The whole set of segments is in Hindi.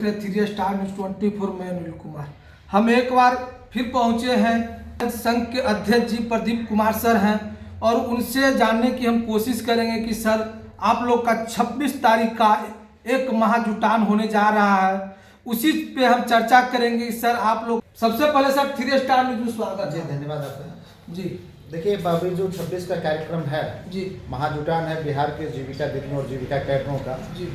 3 स्टार न्यूज 24 में अनिल कुमार। हम एक बार फिर पहुंचे हैं। संघ के अध्यक्ष जी प्रदीप कुमार सर हैं और उनसे जानने की हम कोशिश करेंगे कि सर आप लोग का 26 तारीख का एक महाजुटान होने जा रहा है, उसी पे हम चर्चा करेंगे। सर आप लोग सबसे पहले सर 3 स्टार न्यूज में स्वागत जी, है। धन्यवाद आपका जी देखिए बाबी, जो 26 का कार्यक्रम है जी महाजुटान है बिहार के जीविका दीदियों और जीविका कैडरों का जी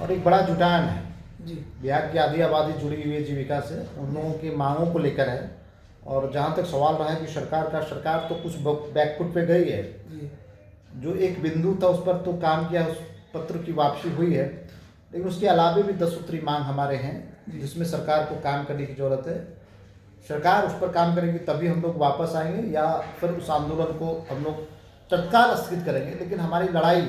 और एक बड़ा जुटान है। जी बिहार की आधी आबादी जुड़ी हुई है जीविका से, उन लोगों की मांगों को लेकर है। और जहाँ तक सवाल रहा है कि सरकार तो कुछ बैकफुट पे गई है, जी जो एक बिंदु था उस पर तो काम किया, उस पत्र की वापसी हुई है, लेकिन उसके अलावे भी 10 सूत्री मांग हमारे हैं जिसमें सरकार को काम करने की जरूरत है। सरकार उस पर काम करेगी तभी हम लोग वापस आएंगे या फिर उस आंदोलन को हम लोग तत्काल स्थगित करेंगे। लेकिन हमारी लड़ाई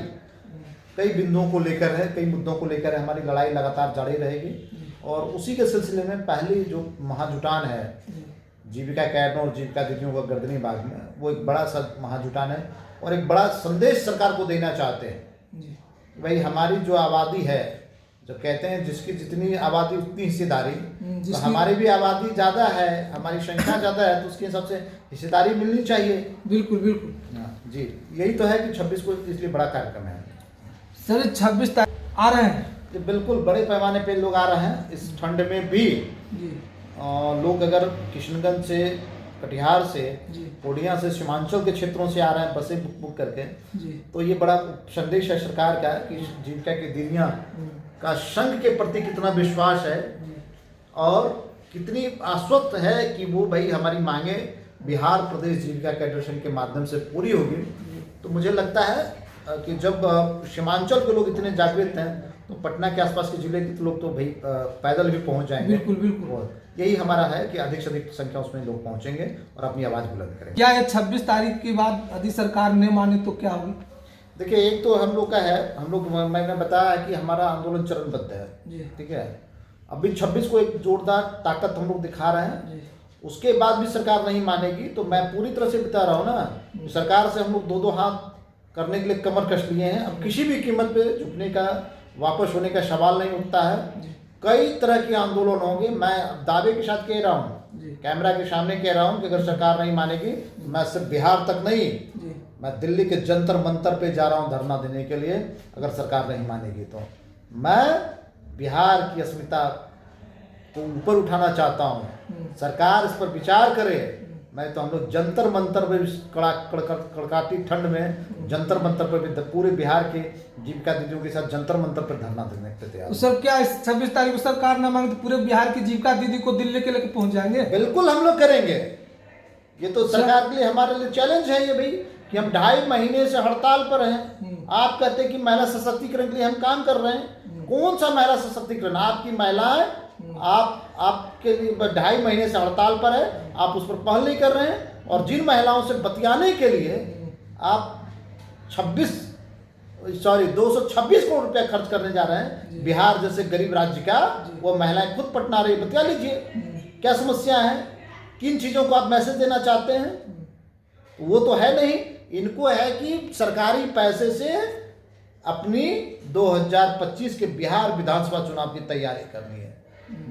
कई बिंदुओं को लेकर है, कई मुद्दों को लेकर है, हमारी लड़ाई लगातार जारी रहेगी। और उसी के सिलसिले में पहली जो महाजुटान है जीविका कैडरों और जीविका दीदियों का गर्दनी बाग में, वो एक बड़ा सा महाजुटान है और एक बड़ा संदेश सरकार को देना चाहते हैं। भाई हमारी जो आबादी है, जब कहते हैं जिसकी जितनी आबादी उतनी हिस्सेदारी, तो हमारी भी आबादी ज़्यादा है, हमारी संख्या ज़्यादा है, तो उसके हिसाब से हिस्सेदारी मिलनी चाहिए। बिल्कुल बिल्कुल जी, यही तो है कि 26 को इसलिए बड़ा कार्यक्रम है। सर 26 तारीख आ रहे हैं। ये बिल्कुल बड़े पैमाने पे लोग आ रहे हैं इस ठंड में भी। जी लोग अगर किशनगंज से, कटिहार से, जी पूर्णिया से, सीमांचल के क्षेत्रों से आ रहे हैं बसें बुक करके, जी तो ये बड़ा संदेश है सरकार का कि जीविका की दीदियाँ का संघ के प्रति कितना विश्वास है और कितनी आश्वस्त है कि वो भाई हमारी मांगे बिहार प्रदेश जीविका कैडर संघ के माध्यम से पूरी होगी। तो मुझे लगता है कि जब सीमांचल के लोग इतने जागृत हैं तो पटना के आसपास के जिले के लोग तो भाई पैदल भी पहुंच जाएंगे। बिल्कुल बिल्कुल। और यही हमारा है कि अधिक से अधिक संख्या उसमें लोग पहुंचेंगे और अपनी आवाज़ बुलंद करेंगे। क्या ये 26 तारीख के बाद यदि सरकार ने माने तो क्या होगी? देखिए, एक तो हम लोग का है, हम लोग मैंने बताया कि हमारा आंदोलन चरणबद्ध है, ठीक है। अभी 26 को एक जोरदार ताकत हम लोग दिखा रहे हैं, उसके बाद भी सरकार नहीं मानेगी तो मैं पूरी तरह से बता रहा हूँ ना, सरकार से हम लोग दो हाथ करने के लिए कमर कस लिए हैं। अब किसी भी कीमत पे झुकने का, वापस होने का सवाल नहीं उठता है। कई तरह के आंदोलन होंगे। मैं दावे के साथ कह रहा हूँ, कैमरा के सामने कह रहा हूँ कि अगर सरकार नहीं मानेगी, मैं सिर्फ बिहार तक नहीं, मैं दिल्ली के जंतर मंतर पे जा रहा हूँ धरना देने के लिए। अगर सरकार नहीं मानेगी तो मैं बिहार की अस्मिता को ऊपर उठाना चाहता हूँ। सरकार इस पर विचार करे। मैं तो हम लोग जंतर मंतर पे कड़काती ठंड में जंतर मंतर पर भी पूरे बिहार के जीविका दीदियों के साथ जंतर मंतर पर धरना देने के तैयार। तो सर क्या 26 तारीख को सरकार ना मांगे तो पूरे बिहार की जीविका दीदी को दिल्ली के लेके पहुंच जाएंगे? बिल्कुल हम लोग करेंगे। ये तो सरकार के लिए हमारे लिए चैलेंज है ये भाई कि हम 2.5 महीने से हड़ताल पर हैं। आप कहते हैं कि महिला सशक्तिकरण के लिए हम काम कर रहे हैं। कौन सा महिला सशक्तिकरण? आपकी महिलाएं आपके लिए 2.5 महीने से हड़ताल पर है, आप उस पर पहल नहीं कर रहे हैं। और जिन महिलाओं से बतियाने के लिए आप 226 करोड़ रुपया खर्च करने जा रहे हैं बिहार जैसे गरीब राज्य का, वो महिलाएं खुद पटना रही, बतिया लीजिए क्या समस्या है, किन चीज़ों को आप मैसेज देना चाहते हैं। वो तो है नहीं। इनको है कि सरकारी पैसे से अपनी 2025 के बिहार विधानसभा चुनाव की तैयारी करनी है।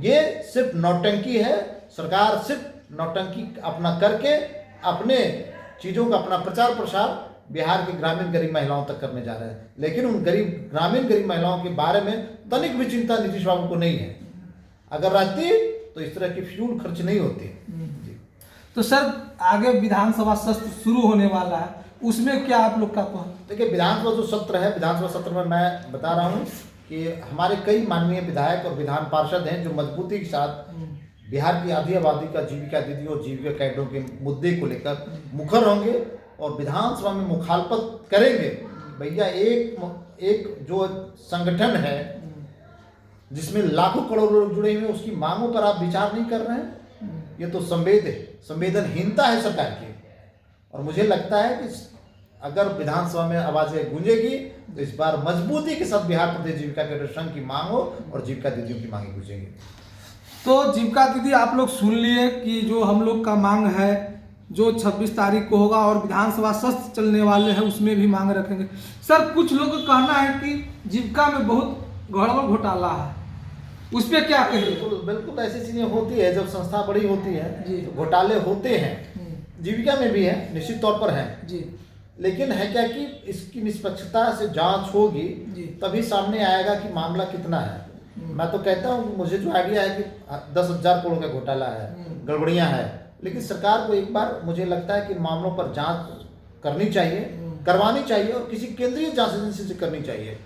ये सिर्फ नौटंकी है। सरकार सिर्फ नौटंकी अपना करके अपने चीज़ों का अपना प्रचार प्रसार बिहार की ग्रामीण गरीब महिलाओं तक करने जा रहे हैं। लेकिन उन ग्रामीण गरीब महिलाओं के बारे में तनिक भी चिंता नीतीश बाबू को नहीं है। अगर रहती तो इस तरह की फ्यूल खर्च नहीं होती। तो सर आगे विधानसभा सत्र शुरू होने वाला है, उसमें क्या आप लोग का कहना? देखिए, विधानसभा जो सत्र है, विधानसभा सत्र में मैं बता रहा हूँ कि हमारे कई माननीय विधायक और विधान पार्षद हैं जो मजबूती के साथ बिहार की आधी आबादी का जीविका दीदियों और जीविका कैडरों के मुद्दे को लेकर मुखर होंगे और विधानसभा में मुखालफत करेंगे। भैया एक जो संगठन है जिसमें लाखों करोड़ लोग जुड़े हुए हैं, उसकी मांगों पर आप विचार नहीं कर रहे हैं। ये तो संवेदनहीनता है सरकार की। और मुझे लगता है कि अगर विधानसभा में आवाजें गूंजेगी तो इस बार मजबूती के साथ बिहार प्रदेश जीविका कैडर संघ की मांग हो और जीविका दीदियों की मांगे गूंजेंगी। तो जीविका दीदी आप लोग सुन लिए कि जो हम लोग का मांग है जो 26 तारीख को होगा और विधानसभा सत्र चलने वाले हैं उसमें भी मांग रखेंगे। सर कुछ लोग का कहना है कि जीविका में बहुत गड़बड़ घोटाला है, उस पर क्या कहेंगे? बिल्कुल बिल्कुल ऐसी चीजें होती है, जब संस्था बड़ी होती है जी। तो घोटाले होते हैं, जीविका में भी है, निश्चित तौर पर है जी लेकिन है क्या कि इसकी निष्पक्षता से जांच होगी जी। तभी सामने आएगा कि मामला कितना है। मैं तो कहता हूँ कि मुझे जो आइडिया है कि 10,000 करोड़ का घोटाला है, गड़बड़ियां है, लेकिन सरकार को एक बार मुझे लगता है कि मामलों पर जांच करनी चाहिए, करवानी चाहिए और किसी केंद्रीय जांच एजेंसी से करनी चाहिए,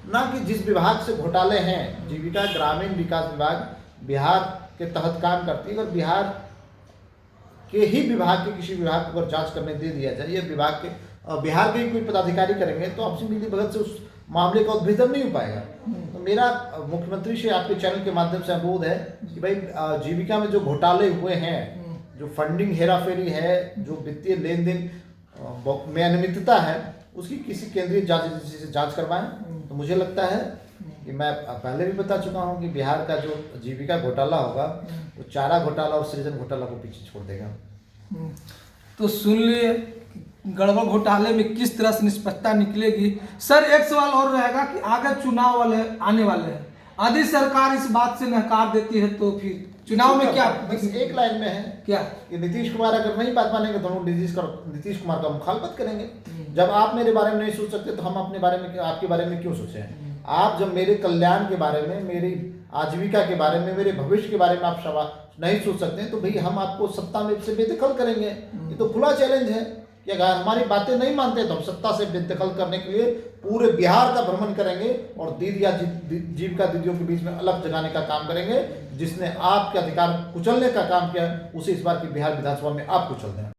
ना कि जिस विभाग से घोटाले हैं। जीविका ग्रामीण विकास विभाग बिहार के तहत काम करती है, अगर बिहार के ही विभाग के किसी विभाग को अगर जांच करने दे दिया जाए, या विभाग के बिहार के ही कोई पदाधिकारी करेंगे तो आपसी मिली भगत से उस मामले का उद्भेदन नहीं हो पाएगा। तो मेरा मुख्यमंत्री से आपके चैनल के माध्यम से अनुरोध है कि भाई जीविका में जो घोटाले हुए हैं, जो फंडिंग हेराफेरी है, जो वित्तीय लेन देन में अनियमितता है, उसकी किसी केंद्रीय जांच एजेंसी से जांच करवाएं। तो मुझे लगता है कि मैं पहले भी बता चुका हूं कि बिहार का जो जीविका घोटाला होगा वो चारा घोटाला और सृजन घोटाला को पीछे छोड़ देगा। तो सुन लिए गड़बड़ घोटाले में किस तरह से निष्पक्षता निकलेगी। सर एक सवाल और रहेगा कि आगे चुनाव वाले आने वाले हैं, यदि सरकार इस बात से नकार देती है तो फिर चुनाव में क्या? बस एक लाइन में है क्या कि नीतीश कुमार अगर नहीं बात मानेंगे तो हम नीतीश कुमार का मुखालफत करेंगे। जब आप मेरे बारे में नहीं सोच सकते तो हम अपने बारे में, आपके बारे में क्यों सोचें? आप जब मेरे कल्याण के बारे में, मेरी आजीविका के बारे में, मेरे भविष्य के बारे में आप सवाल नहीं सोच सकते हैं तो भाई हम आपको सत्ता में से बेदखल करेंगे। ये तो खुला चैलेंज है कि अगर हमारी बातें नहीं मानते तो हम सत्ता से बेदखल करने के लिए पूरे बिहार का भ्रमण करेंगे और दीदी या जीविका दीदियों के बीच में अलग जगाने का काम करेंगे। जिसने आपके अधिकार कुचलने का काम किया उसे इस बार की बिहार विधानसभा में आप कुचल दें।